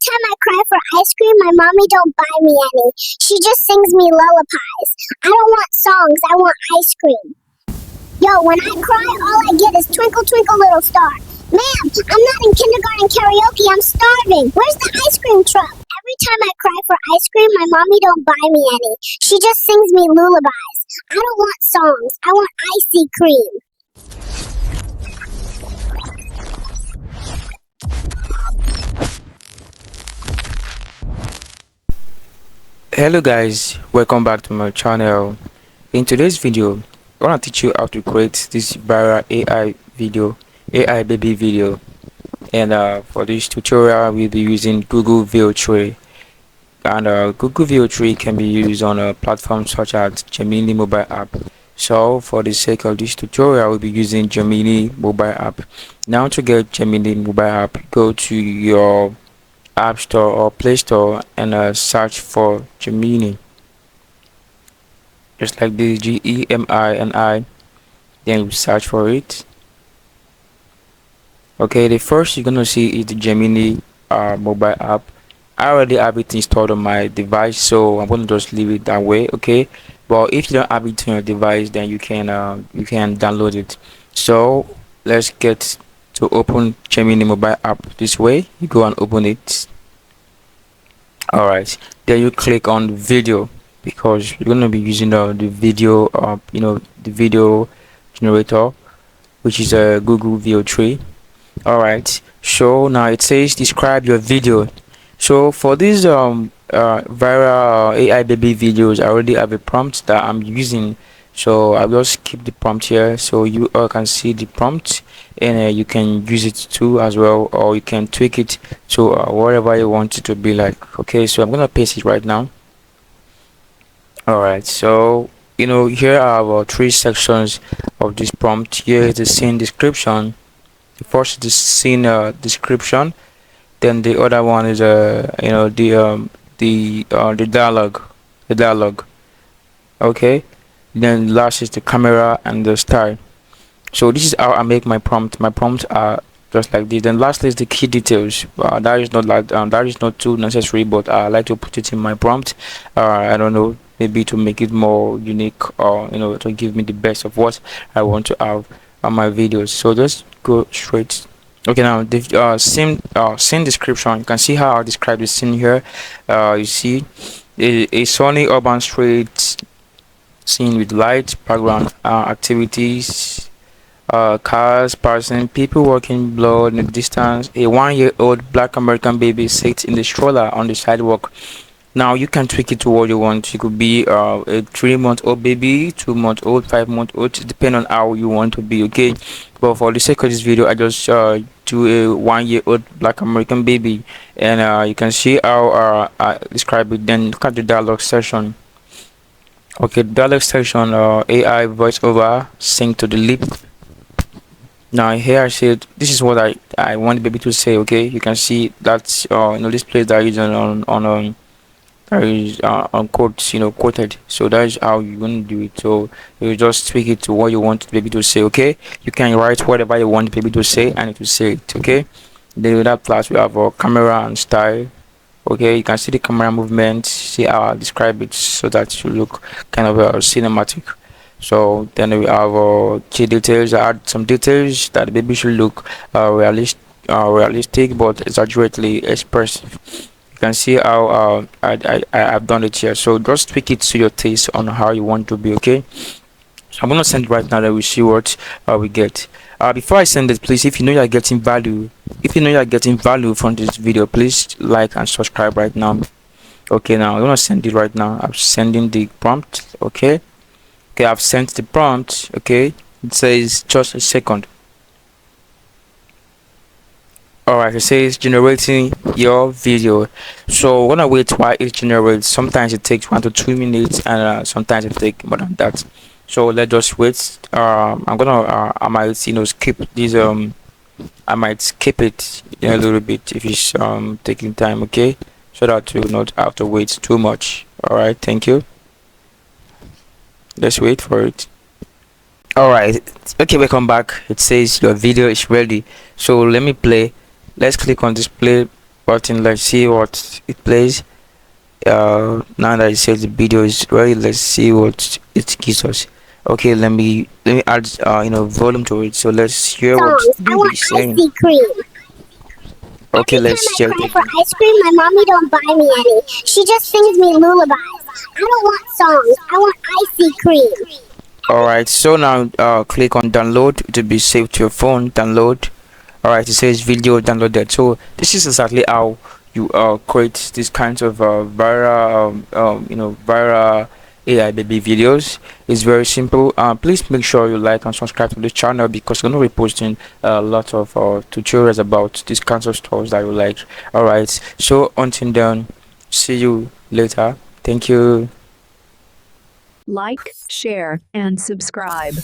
time I cry for ice cream, my mommy don't buy me any. She just sings me lullabies. I don't want songs, I want ice cream. Yo, when I cry, all I get is twinkle, twinkle, little star. Ma'am, I'm not in kindergarten karaoke, I'm starving. Where's the ice cream truck? Every time I cry for ice cream, my mommy don't buy me any. She just sings me lullabies. I don't want songs, I want icy cream. Hello guys, welcome back to my channel. In today's video, I want to teach you how to create this viral AI baby video. And for this tutorial, we'll be using Google VEO. And Google VEO can be used on a platform such as Gemini mobile app. So for the sake of this tutorial, we'll be using Gemini mobile app. Now to get Gemini mobile app, go to your App Store or Play Store and search for Gemini, just like this, Gemini. Then you search for it. Okay, the first you're gonna see is the Gemini mobile app. I already have it installed on my device, so I'm gonna just leave it that way. Okay, but if you don't have it on your device, then you can download it. So let's get to open Gemini mobile app this way. You go and open it. Alright, then you click on video, because you're gonna be using the video the video generator, which is a Google VEO. Alright, so now it says describe your video. So for these viral AI baby videos, I already have a prompt that I'm using, so I'll just keep the prompt here so you all can see the prompt, and you can use it too as well, or you can tweak it to whatever you want it to be like. Okay, so I'm gonna paste it right now. Alright, so here are our three sections of this prompt. Here is the scene description. The first is the scene description, then the other one is the dialogue. Okay, then last is the camera and the style. So this is how I make my prompt. My prompts are just like this. Then lastly is the key details. That is not like that is not too necessary, but I like to put it in my prompt. I don't know, maybe to make it more unique, or to give me the best of what I want to have on my videos. So just go straight. Okay, now the scene description. You can see how I describe the scene here. You see a sunny urban street scene with light background, activities, cars passing, people walking, blood in the distance. A 1-year-old black American baby sits in the stroller on the sidewalk. Now you can tweak it to what you want. It could be a 3-month-old baby, 2-month-old, 5-month-old, depending on how you want to be. Okay, but for the sake of this video, I just do a 1-year-old black American baby, and you can see how I describe it. Then look at the dialogue section. Okay, dialogue section, AI voiceover, sync to the lip. Now here I said this is what I want the baby to say. Okay, you can see that this place that is on quotes, quoted. So that is how you're going to do it. So you just tweak it to what you want the baby to say. Okay, you can write whatever you want the baby to say and it will say it. Okay, then with that class we have our camera and style. Okay, you can see the camera movement, see how I describe it so that it should look kind of cinematic. So then we have key details. I add some details that the baby should look realistic but exaggerately expressive. You can see how I've done it here. So just tweak it to your taste on how you want to be. Okay, so I'm gonna send it right now, that we see what we get. Before I send it, please, if you know you're getting value from this video, please like and subscribe right now. Okay, now I'm gonna send it right now. I'm sending the prompt. Okay, I've sent the prompt. Okay, it says just a second. Alright, it says generating your video. So when I wait while it generates, sometimes it takes 1 to 2 minutes, and sometimes it takes more than that. So let's just wait. I'm gonna I might skip this. I might skip it a little bit if it's taking time. Okay, so that you not have to wait too much. Alright, thank you. Let's wait for it. Alright, okay, welcome back. It says your video is ready. So let me play. Let's click on display button. Let's see what it plays. Now that it says the video is ready, let's see what it gives us. Okay, let me add volume to it. So let's hear what Songs. I want it's saying. icy cream. Okay, Every time let's I hear it cry for again. ice cream, my mommy don't buy me any. She just sings me lullabies. I don't want songs. I want icy cream. Alright, so now click on download to be saved to your phone. Download. Alright, it says video downloaded. So this is exactly how you create these kinds of viral AI baby videos. It's very simple. Please make sure you like and subscribe to this channel because we're gonna be posting a lot of tutorials about these kinds of stuff that you like. Alright, so until then, see you later. Thank you. Like, share, and subscribe.